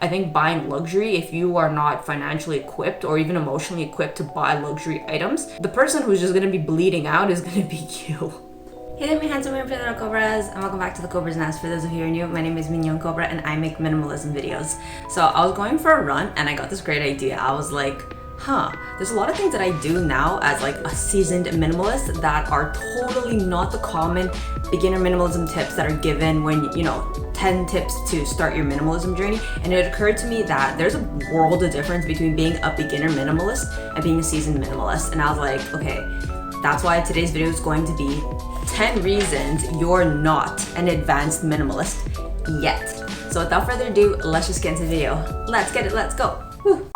I think buying luxury, if you are not financially equipped or even emotionally equipped to buy luxury items, the person who's just gonna be bleeding out is gonna be you. Hey there, my handsome and pretty little Cobras, and welcome back to the Cobras Nest. For those of you who are new, my name is Mignon Cobra and I make minimalism videos. So I was going for a run and I got this great idea. I was like, there's a lot of things that I do now as like a seasoned minimalist that are totally not the common beginner minimalism tips that are given when, 10 tips to start your minimalism journey. And it occurred to me that there's a world of difference between being a beginner minimalist and being a seasoned minimalist. And I was like, okay, that's why today's video is going to be 10 reasons you're not an advanced minimalist yet. So without further ado, let's just get into the video. Let's get it, let's go. Woo.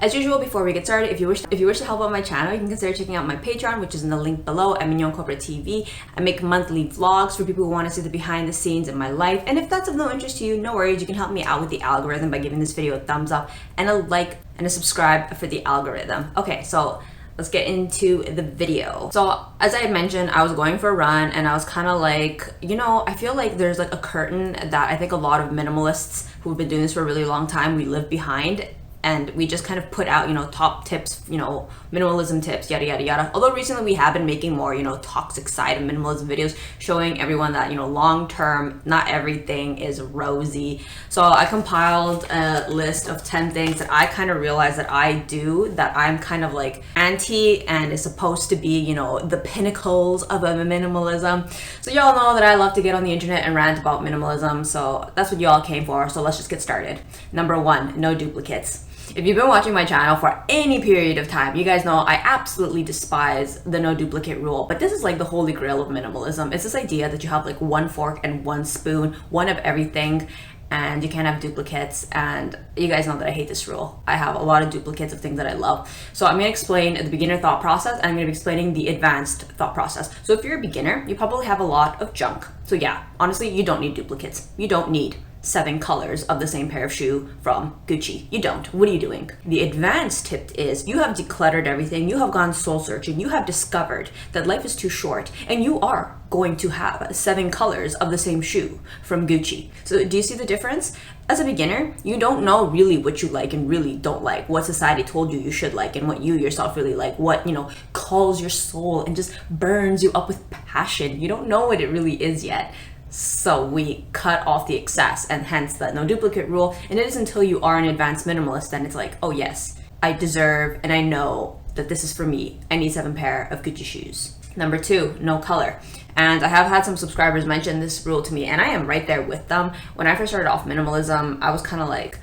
As usual, before we get started, if you wish to help out my channel, you can consider checking out my Patreon, which is in the link below at Mignon Cobra TV. I make monthly vlogs for people who want to see the behind the scenes in my life. And if that's of no interest to you, no worries. You can help me out with the algorithm by giving this video a thumbs up and a like and a subscribe for the algorithm. Okay, so let's get into the video. So as I mentioned, I was going for a run and I was kind of like, I feel like there's like a curtain that I think a lot of minimalists who've been doing this for a really long time, we live behind. And we just kind of put out, top tips, minimalism tips, yada, yada, yada. Although recently we have been making more, toxic side of minimalism videos, showing everyone that, long-term, not everything is rosy. So I compiled a list of 10 things that I kind of realized that I do, that I'm kind of like anti and is supposed to be, the pinnacles of a minimalism. So y'all know that I love to get on the internet and rant about minimalism. So that's what y'all came for. So let's just get started. Number 1, no duplicates. If you've been watching my channel for any period of time, you guys know I absolutely despise the no duplicate rule, but this is like the holy grail of minimalism. It's this idea that you have like one fork and one spoon, one of everything, and you can't have duplicates. And you guys know that I hate this rule. I have a lot of duplicates of things that I love. So I'm gonna explain the beginner thought process and I'm gonna be explaining the advanced thought process. So if you're a beginner, you probably have a lot of junk. So yeah, honestly, you don't need duplicates. You don't need 7 colors of the same pair of shoe from Gucci. You don't. What are you doing? The advanced tip is you have decluttered everything. You have gone soul searching. You have discovered that life is too short and you are going to have 7 colors of the same shoe from Gucci. So do you see the difference? As a beginner, you don't know really what you like and really don't like, what society told you should like and what you yourself really like, what, calls your soul and just burns you up with passion. You don't know what it really is yet. So we cut off the excess and hence the no duplicate rule. And it is until you are an advanced minimalist then it's like, oh yes, I deserve and I know that this is for me. I need 7 pair of Gucci shoes. Number 2, no color. And I have had some subscribers mention this rule to me and I am right there with them. When I first started off minimalism, I was kind of like,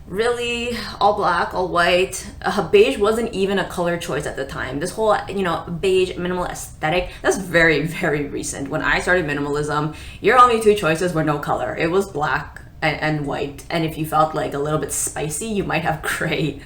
really, all black, all white. Beige wasn't even a color choice at the time. This whole, beige minimal aesthetic, that's very, very recent. When I started minimalism, your only 2 choices were no color. It was black and white. And if you felt like a little bit spicy, you might have gray.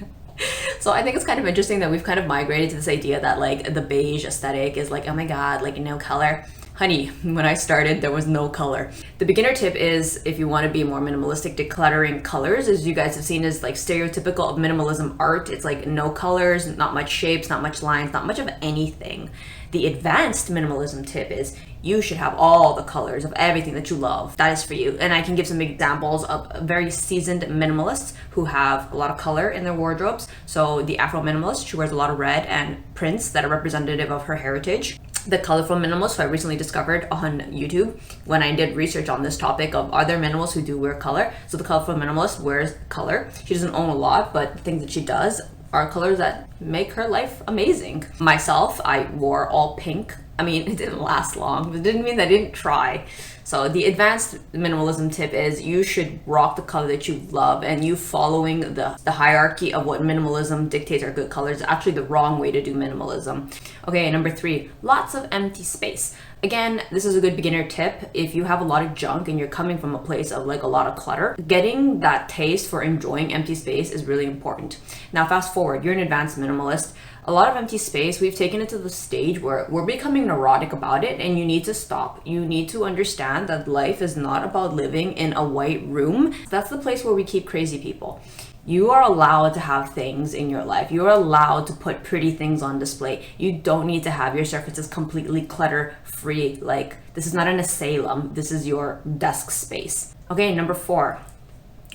So I think it's kind of interesting that we've kind of migrated to this idea that like the beige aesthetic is like, oh my God, like no color. Honey, when I started, there was no color. The beginner tip is, if you want to be more minimalistic, decluttering colors, as you guys have seen, is like stereotypical of minimalism art. It's like no colors, not much shapes, not much lines, not much of anything. The advanced minimalism tip is you should have all the colors of everything that you love. That is for you. And I can give some examples of very seasoned minimalists who have a lot of color in their wardrobes. So the Afro minimalist, she wears a lot of red and prints that are representative of her heritage. The colorful minimalist, who I recently discovered on YouTube when I did research on this topic of are there minimalists who do wear color. So the colorful minimalist wears color. She doesn't own a lot, but the things that she does are colors that make her life amazing. Myself, I wore all pink. I mean, it didn't last long, but it didn't mean that I didn't try. So the advanced minimalism tip is you should rock the color that you love, and you following the hierarchy of what minimalism dictates are good colors is actually the wrong way to do minimalism. Okay, number 3, lots of empty space. Again, this is a good beginner tip. If you have a lot of junk and you're coming from a place of like a lot of clutter, getting that taste for enjoying empty space is really important. Now fast forward, you're an advanced minimalist. A lot of empty space, we've taken it to the stage where we're becoming neurotic about it, and you need to stop. You need to understand that life is not about living in a white room. That's the place where we keep crazy people. You are allowed to have things in your life. You are allowed to put pretty things on display. You don't need to have your surfaces completely clutter free. Like, this is not an asylum. This is your desk space. Okay, number 4,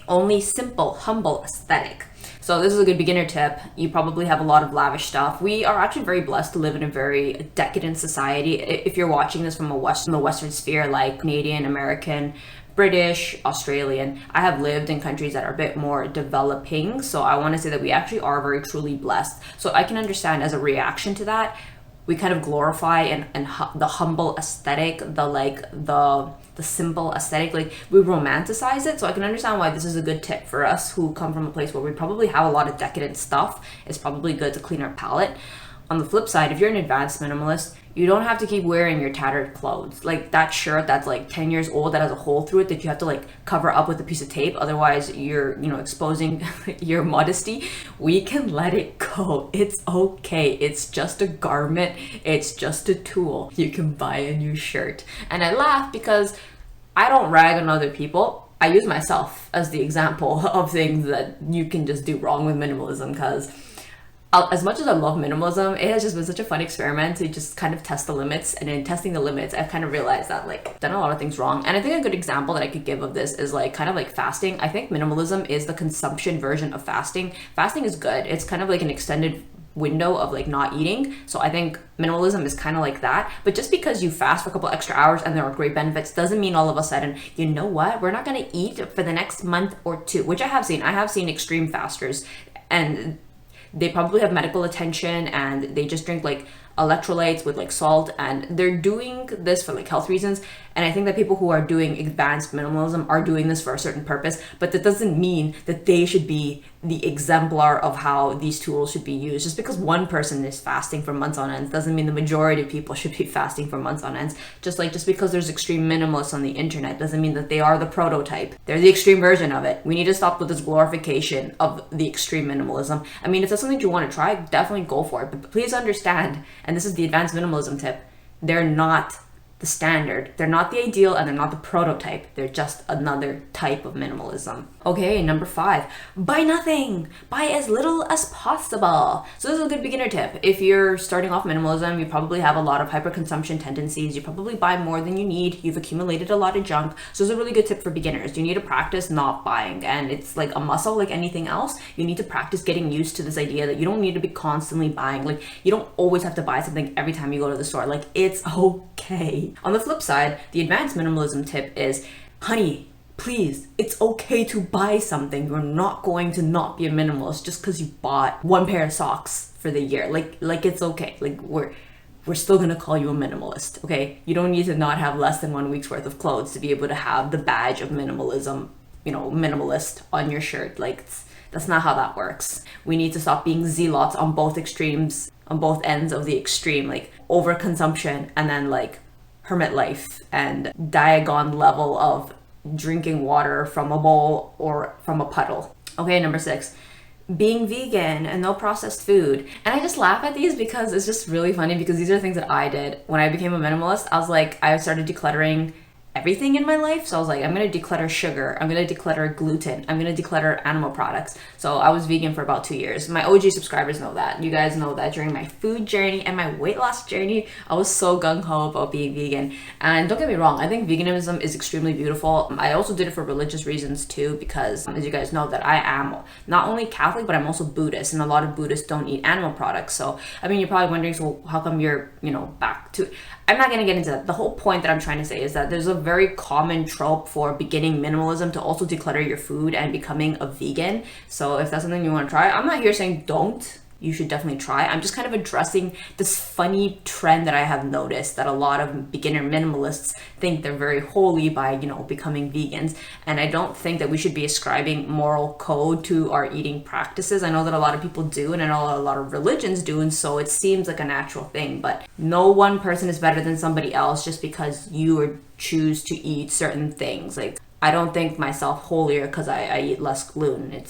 Only simple, humble aesthetic. So this is a good beginner tip. You probably have a lot of lavish stuff. We are actually very blessed to live in a very decadent society. If you're watching this from the Western sphere, like Canadian, American, British, Australian, I have lived in countries that are a bit more developing. So I want to say that we actually are very truly blessed. So I can understand as a reaction to that, we kind of glorify and the humble aesthetic, the simple aesthetic, like we romanticize it. So I can understand why this is a good tip for us who come from a place where we probably have a lot of decadent stuff. It's probably good to clean our palette. On the flip side, if you're an advanced minimalist, you don't have to keep wearing your tattered clothes. Like that shirt that's like 10 years old that has a hole through it that you have to like cover up with a piece of tape. Otherwise you're, exposing your modesty. We can let it go. It's okay. It's just a garment. It's just a tool. You can buy a new shirt. And I laugh because I don't rag on other people. I use myself as the example of things that you can just do wrong with minimalism, because as much as I love minimalism, it has just been such a fun experiment to just kind of test the limits. And in testing the limits, I've kind of realized that like I've done a lot of things wrong. And I think a good example that I could give of this is like kind of like fasting. I think minimalism is the consumption version of fasting. Fasting is good. It's kind of like an extended window of like not eating. So I think minimalism is kind of like that. But just because you fast for a couple extra hours and there are great benefits doesn't mean all of a sudden, you know what, we're not going to eat for the next month or two, which I have seen. I have seen extreme fasters, and they probably have medical attention and they just drink like electrolytes with like salt, and they're doing this for like health reasons. And I think that people who are doing advanced minimalism are doing this for a certain purpose, but that doesn't mean that they should be the exemplar of how these tools should be used. Just because one person is fasting for months on end doesn't mean the majority of people should be fasting for months on end. Just because there's extreme minimalists on the internet doesn't mean that they are the prototype. They're the extreme version of it. We need to stop with this glorification of the extreme minimalism. I mean, if that's something that you want to try, definitely go for it. But please understand, and this is the advanced minimalism tip, they're not the standard. They're not the ideal and they're not the prototype. They're just another type of minimalism. Okay, number 5, buy nothing. Buy as little as possible. So this is a good beginner tip. If you're starting off minimalism, you probably have a lot of hyperconsumption tendencies. You probably buy more than you need. You've accumulated a lot of junk. So it's a really good tip for beginners. You need to practice not buying, and it's like a muscle like anything else. You need to practice getting used to this idea that you don't need to be constantly buying. Like you don't always have to buy something every time you go to the store. Like it's okay. On the flip side, the advanced minimalism tip is, honey, please, it's okay to buy something. You're not going to not be a minimalist just because you bought one pair of socks for the year. Like it's okay. Like we're still gonna call you a minimalist, okay? You don't need to not have less than 1 week's worth of clothes to be able to have the badge of minimalism, minimalist on your shirt. Like that's not how that works. We need to stop being zealots on both extremes, on both ends of the extreme, like overconsumption and then like hermit life and diagon level of drinking water from a bowl or from a puddle. Okay, number 6, being vegan and no processed food. And I just laugh at these because it's just really funny, because these are things that I did when I became a minimalist. I started decluttering everything in my life. So I was like, I'm going to declutter sugar. I'm going to declutter gluten. I'm going to declutter animal products. So I was vegan for about 2 years. My OG subscribers know that. You guys know that during my food journey and my weight loss journey, I was so gung-ho about being vegan. And don't get me wrong, I think veganism is extremely beautiful. I also did it for religious reasons too, because as you guys know that I am not only Catholic, but I'm also Buddhist, and a lot of Buddhists don't eat animal products. So, I mean, you're probably wondering, so how come you're, back to it? I'm not going to get into that. The whole point that I'm trying to say is that there's a very common trope for beginning minimalism to also declutter your food and becoming a vegan. So if that's something you want to try, I'm not here saying don't. You should definitely try. I'm just kind of addressing this funny trend that I have noticed, that a lot of beginner minimalists think they're very holy by, becoming vegans. And I don't think that we should be ascribing moral code to our eating practices. I know that a lot of people do, and I know a lot of religions do, and so it seems like a natural thing. But no one person is better than somebody else just because you choose to eat certain things. Like, I don't think myself holier because I eat less gluten.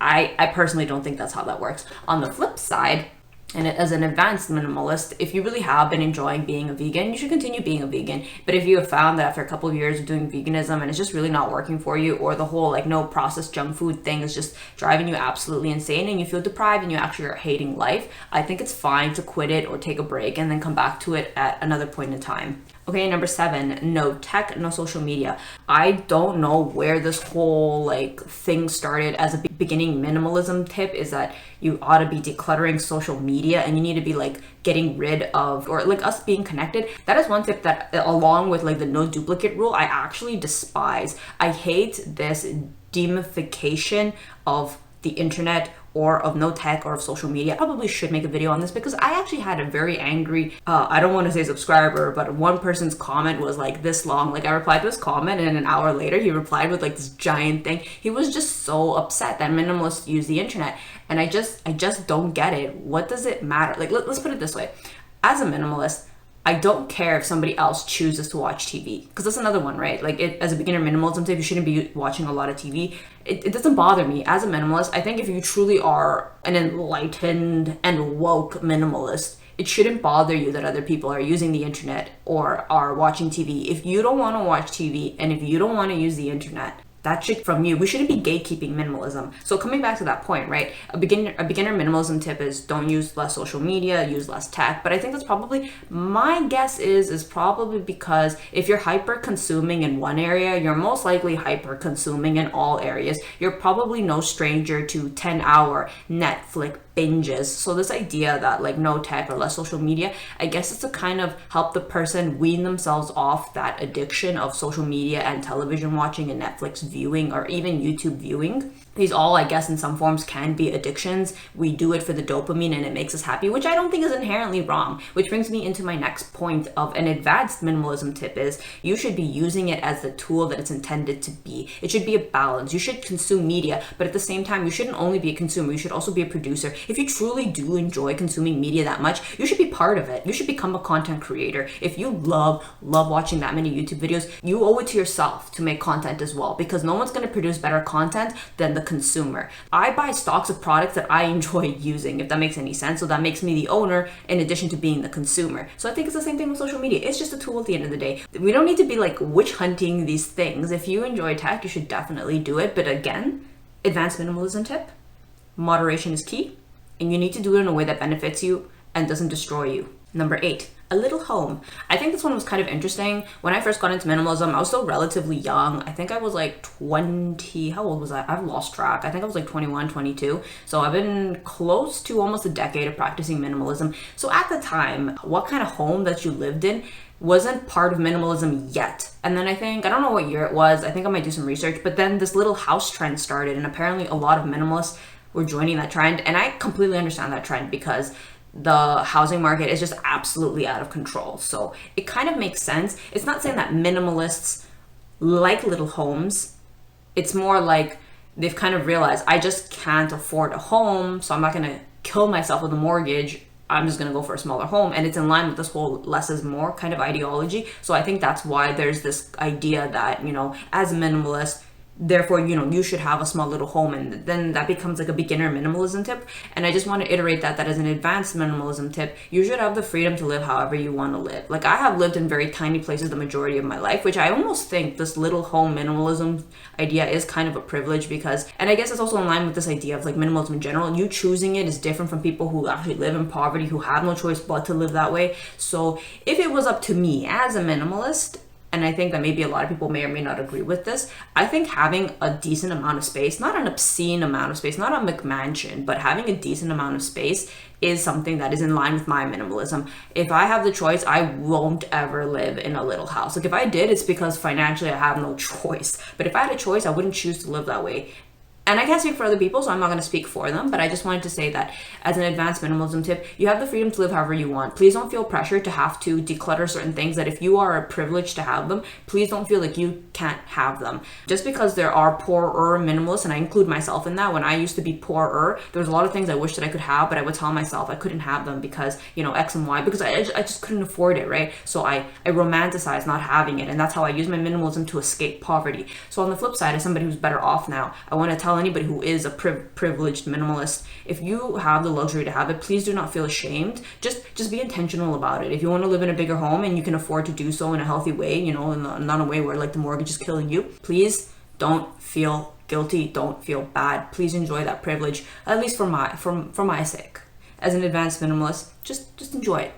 I personally don't think that's how that works. On the flip side, and as an advanced minimalist, if you really have been enjoying being a vegan, you should continue being a vegan. But if you have found that after a couple of years of doing veganism and it's just really not working for you, or the whole no processed junk food thing is just driving you absolutely insane and you feel deprived and you actually are hating life, I think it's fine to quit it or take a break and then come back to it at another point in time. Okay, number 7, no tech, no social media. I don't know where this whole thing started. As a beginning minimalism tip is that you ought to be decluttering social media, and you need to be getting rid of, or us being connected. That is one tip that, along with the no duplicate rule, I actually despise. I hate this demification of the internet, or of no tech, or of social media. I probably should make a video on this because I actually had a very angry, I don't want to say subscriber, but one person's comment was this long. I replied to his comment, and an hour later he replied with this giant thing. He was just so upset that minimalists use the internet, and I just don't get it. What does it matter? Let's put it this way. As a minimalist, I don't care if somebody else chooses to watch TV, because that's another one, right? As a beginner minimalism tip, you shouldn't be watching a lot of TV. It doesn't bother me. As a minimalist, I think if you truly are an enlightened and woke minimalist, it shouldn't bother you that other people are using the internet or are watching TV. If you don't want to watch TV, and if you don't want to use the internet, that's shit from you. We shouldn't be gatekeeping minimalism. So coming back to that point, right? A beginner minimalism tip is don't use less social media, use less tech. But I think that's probably, my guess is probably because if you're hyper consuming in one area, you're most likely hyper consuming in all areas. You're probably no stranger to 10-hour Netflix binges. So this idea that no tech or less social media, I guess it's to kind of help the person wean themselves off that addiction of social media and television watching and Netflix viewing, or even YouTube viewing. These all, I guess, in some forms can be addictions. We do it for the dopamine and it makes us happy, which I don't think is inherently wrong. Which brings me into my next point of an advanced minimalism tip is you should be using it as the tool that it's intended to be. It should be a balance. You should consume media, but at the same time, you shouldn't only be a consumer. You should also be a producer. If you truly do enjoy consuming media that much, you should be part of it. You should become a content creator. If you love watching that many YouTube videos, you owe it to yourself to make content as well, because no one's going to produce better content than the consumer. I buy stocks of products that I enjoy using, if that makes any sense. So that makes me the owner in addition to being the consumer. So I think it's the same thing with social media. It's just a tool at the end of the day. We don't need to be witch hunting these things. If you enjoy tech, you should definitely do it. But again, advanced minimalism tip, moderation is key, and you need to do it in a way that benefits you and doesn't destroy you. Number 8, a little home. I think this one was kind of interesting. When I first got into minimalism, I was still relatively young. I think I was 20, how old was I? I've lost track. I think I was 21, 22. So I've been close to almost a decade of practicing minimalism. So at the time, what kind of home that you lived in wasn't part of minimalism yet. And then I don't know what year it was. I think I might do some research, but then this little house trend started, and apparently a lot of minimalists were joining that trend. And I completely understand that trend because the housing market is just absolutely out of control. So it kind of makes sense. It's not saying that minimalists like little homes. It's more they've kind of realized, I just can't afford a home, so I'm not going to kill myself with a mortgage. I'm just going to go for a smaller home. And it's in line with this whole less is more kind of ideology. So I think that's why there's this idea that, as a minimalist, therefore, you should have a small little home, and then that becomes a beginner minimalism tip. And I just want to iterate that as an advanced minimalism tip, you should have the freedom to live however you want to live. I have lived in very tiny places the majority of my life, which I almost think this little home minimalism idea is kind of a privilege because, and I guess it's also in line with this idea of minimalism in general. You choosing it is different from people who actually live in poverty, who have no choice but to live that way. So if it was up to me as a minimalist, and I think that maybe a lot of people may or may not agree with this, I think having a decent amount of space, not an obscene amount of space, not a McMansion, but having a decent amount of space is something that is in line with my minimalism. If I have the choice, I won't ever live in a little house. If I did, it's because financially I have no choice. But if I had a choice, I wouldn't choose to live that way. And I can't speak for other people, so I'm not going to speak for them, but I just wanted to say that as an advanced minimalism tip, you have the freedom to live however you want. Please don't feel pressure to have to declutter certain things that if you are privileged to have them, please don't feel like you can't have them. Just because there are poorer minimalists, and I include myself in that, when I used to be poorer, there was a lot of things I wish that I could have, but I would tell myself I couldn't have them because, X and Y, because I just couldn't afford it, right? So I romanticize not having it, and that's how I use my minimalism to escape poverty. So on the flip side, as somebody who's better off now, I want to tell anybody who is a privileged minimalist, if you have the luxury to have it, please do not feel ashamed. Just be intentional about it. If you want to live in a bigger home and you can afford to do so in a healthy way, not a way where the mortgage is killing you, please don't feel guilty, don't feel bad. Please enjoy that privilege, at least for my sake. As an advanced minimalist, just enjoy it.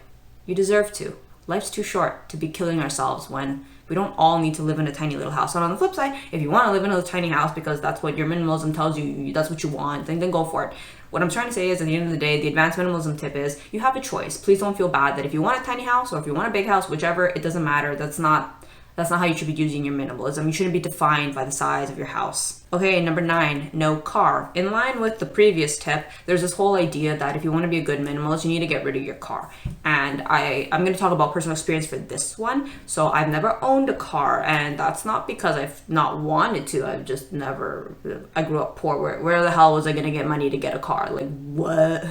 You deserve to. life's too short to be killing ourselves when we don't all need to live in a tiny little house. And on the flip side, if you want to live in a tiny house because that's what your minimalism tells you, that's what you want, then go for it. What I'm trying to say is, at the end of the day, the advanced minimalism tip is you have a choice. Please don't feel bad that if you want a tiny house or if you want a big house, whichever, it doesn't matter. That's not how you should be using your minimalism. You shouldn't be defined by the size of your house. Okay, number 9, no car. In line with the previous tip, there's this whole idea that if you want to be a good minimalist, you need to get rid of your car. And I'm going to talk about personal experience for this one. So I've never owned a car, and that's not because I've not wanted to. I've just never, I grew up poor. Where the hell was I going to get money to get a car? Like, what?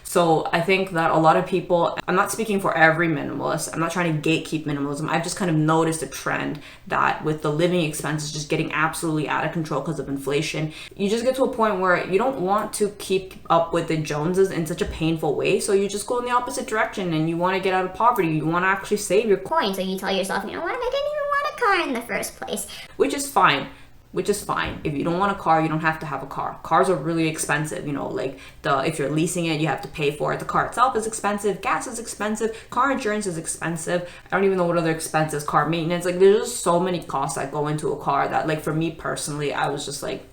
So I think that a lot of people, I'm not speaking for every minimalist, I'm not trying to gatekeep minimalism. I've just kind of noticed a trend that with the living expenses just getting absolutely out of control because of inflation, you just get to a point where you don't want to keep up with the Joneses in such a painful way. So you just go in the opposite direction and you want to get out of poverty. You want to actually save your coin. So you tell yourself, you know what, I didn't even want a car in the first place. Which is fine. If you don't want a car, you don't have to have a car. Cars are really expensive, like if you're leasing it, you have to pay for it. The car itself is expensive, gas is expensive, car insurance is expensive. I don't even know what other expenses, car maintenance, like there's just so many costs that go into a car that, like, for me personally, I was just like,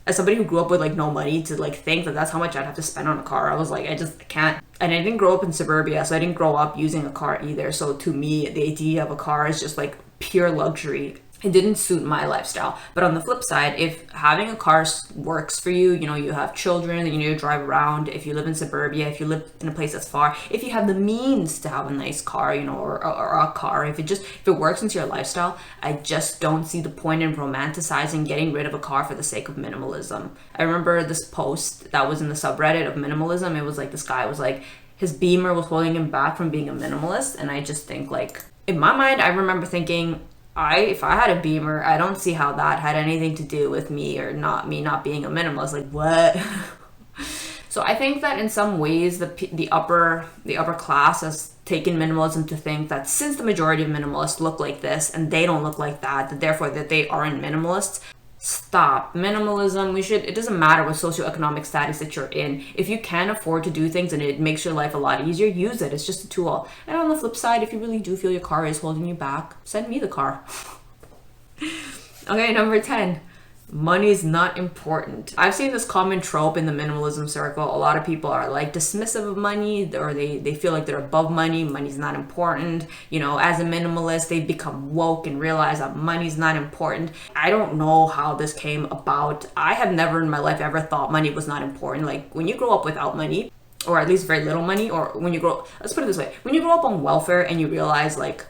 as somebody who grew up with like no money, to like think that that's how much I'd have to spend on a car, I was like, I just can't. And I didn't grow up in suburbia, so I didn't grow up using a car either. So to me, the idea of a car is just like pure luxury. It didn't suit my lifestyle. But on the flip side, if having a car works for you, you have children that you need to drive around, if you live in suburbia, if you live in a place that's far, if you have the means to have a nice car, or a car, if it works into your lifestyle, I just don't see the point in romanticizing getting rid of a car for the sake of minimalism. I remember this post that was in the subreddit of minimalism. It was like, this guy was like, his Beamer was holding him back from being a minimalist. And I just think, like, in my mind, I remember thinking, if I had a Beamer, I don't see how that had anything to do with me not being a minimalist. Like, what? So I think that in some ways the upper class has taken minimalism to think that since the majority of minimalists look like this and they don't look like that therefore that they aren't minimalists. Stop. Minimalism, it doesn't matter what socioeconomic status that you're in. If you can afford to do things and it makes your life a lot easier, use it. It's just a tool. And on the flip side, if you really do feel your car is holding you back, send me the car. Okay, number 10. Money is not important. I've seen this common trope in the minimalism circle. A lot of people are like dismissive of money, or they feel like they're above money. Money's not important. As a minimalist, they become woke and realize that money's not important. I don't know how this came about. I have never in my life ever thought money was not important. Like, when you grow up without money, or at least very little money, or let's put it this way, when you grow up on welfare and you realize, like,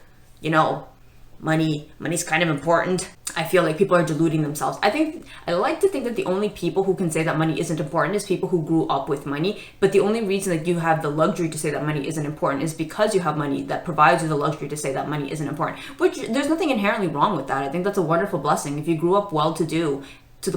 money's kind of important, I feel like people are deluding themselves. I like to think that the only people who can say that money isn't important is people who grew up with money. But the only reason that you have the luxury to say that money isn't important is because you have money that provides you the luxury to say that money isn't important. Which, there's nothing inherently wrong with that. I think that's a wonderful blessing. If you grew up well-to-do, to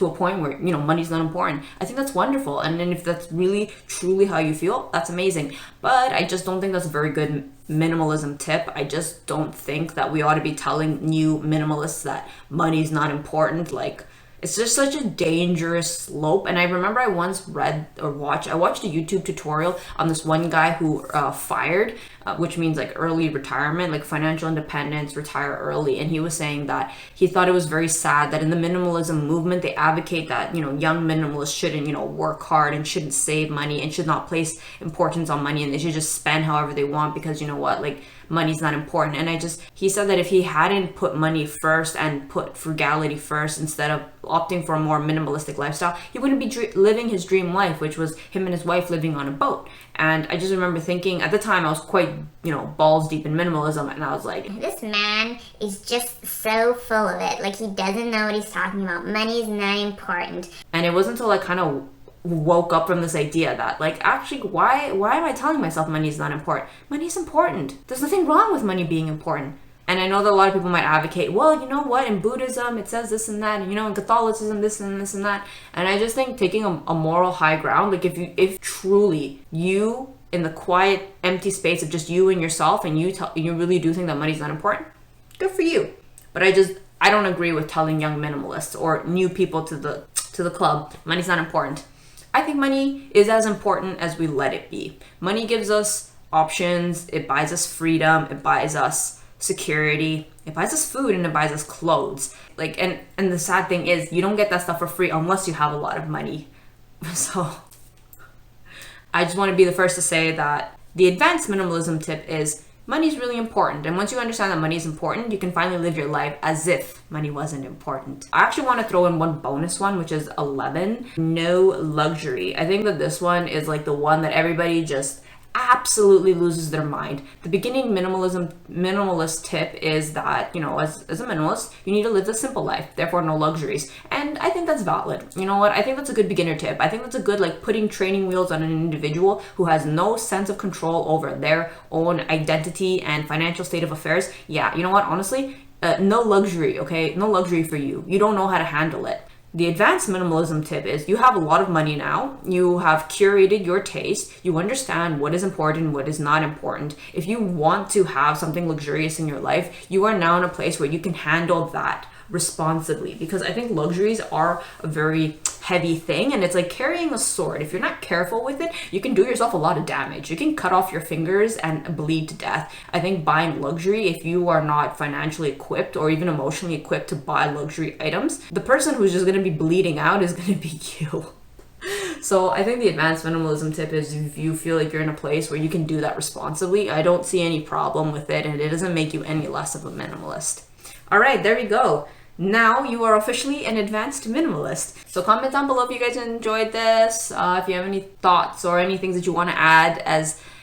a point where money's not important, I think that's wonderful. And then if that's really truly how you feel, that's amazing. But I just don't think that's a very good minimalism tip. I just don't think that we ought to be telling new minimalists that money's not important. Like, it's just such a dangerous slope. And I remember I once watched a YouTube tutorial on this one guy who fired, which means like early retirement, like financial independence, retire early. And he was saying that he thought it was very sad that in the minimalism movement, they advocate that, young minimalists shouldn't, work hard and shouldn't save money and should not place importance on money, and they should just spend however they want because, like, money's not important. And he said that if he hadn't put money first and put frugality first instead of opting for a more minimalistic lifestyle, he wouldn't be living his dream life, which was him and his wife living on a boat. And I just remember thinking, at the time I was quite, balls deep in minimalism, and I was like, this man is just so full of it. Like, he doesn't know what he's talking about. Money's not important. And it wasn't until I kind of woke up from this idea that, like, actually, why am I telling myself money is not important? Money is important. There's nothing wrong with money being important. And I know that a lot of people might advocate, well, you know what, in Buddhism it says this and that, and in Catholicism this and this and that. And I just think taking a moral high ground, like, if truly you, in the quiet empty space of just you and yourself, and you really do think that money's not important, good for you. But I don't agree with telling young minimalists or new people to the club money's not important. I think money is as important as we let it be. Money gives us options, it buys us freedom, it buys us security, it buys us food, and it buys us clothes. Like, and the sad thing is, you don't get that stuff for free unless you have a lot of money. So I just want to be the first to say that the advanced minimalism tip is money is really important. And once you understand that money is important, you can finally live your life as if money wasn't important. I actually want to throw in one bonus one, which is 11, no luxury. I think that this one is like the one that everybody just absolutely loses their mind. The beginning minimalist tip is that, you know, as a minimalist, you need to live a simple life, therefore no luxuries. And I think that's valid. You know what? I think that's a good beginner tip. I think that's a good, like, putting training wheels on an individual who has no sense of control over their own identity and financial state of affairs. Yeah, you know what? Honestly, no luxury, okay? No luxury for you. You don't know how to handle it. The advanced minimalism tip is you have a lot of money now, you have curated your taste, you understand what is important, what is not important. If you want to have something luxurious in your life, you are now in a place where you can handle that responsibly, because I think luxuries are a very heavy thing, and it's like carrying a sword. If you're not careful with it, you can do yourself a lot of damage. You can cut off your fingers and bleed to death. I think buying luxury, if you are not financially equipped or even emotionally equipped to buy luxury items, the person who's just going to be bleeding out is going to be you. So I think the advanced minimalism tip is, if you feel like you're in a place where you can do that responsibly, I don't see any problem with it, and it doesn't make you any less of a minimalist. All right, there we go. Now you are officially an advanced minimalist. So comment down below if you guys enjoyed this, if you have any thoughts or any things that you want to add,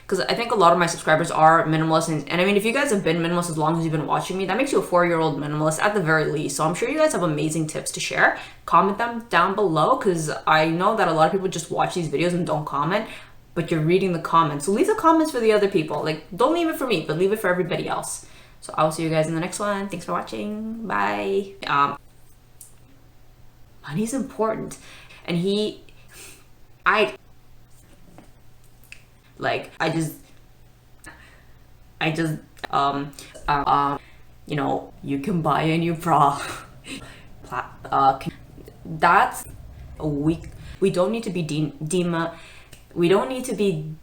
because I think a lot of my subscribers are minimalists, and I mean, if you guys have been minimalist as long as you've been watching me, that makes you a 4-year-old minimalist at the very least. So I'm sure you guys have amazing tips to share. Comment them down below, because I know that a lot of people just watch these videos and don't comment, but you're reading the comments. So leave the comments for the other people. Like, don't leave it for me, but leave it for everybody else. So I will see you guys in the next one. Thanks for watching. Bye. Money's important. And you know, you can buy a new bra. That's a week. We don't need to be we don't need to be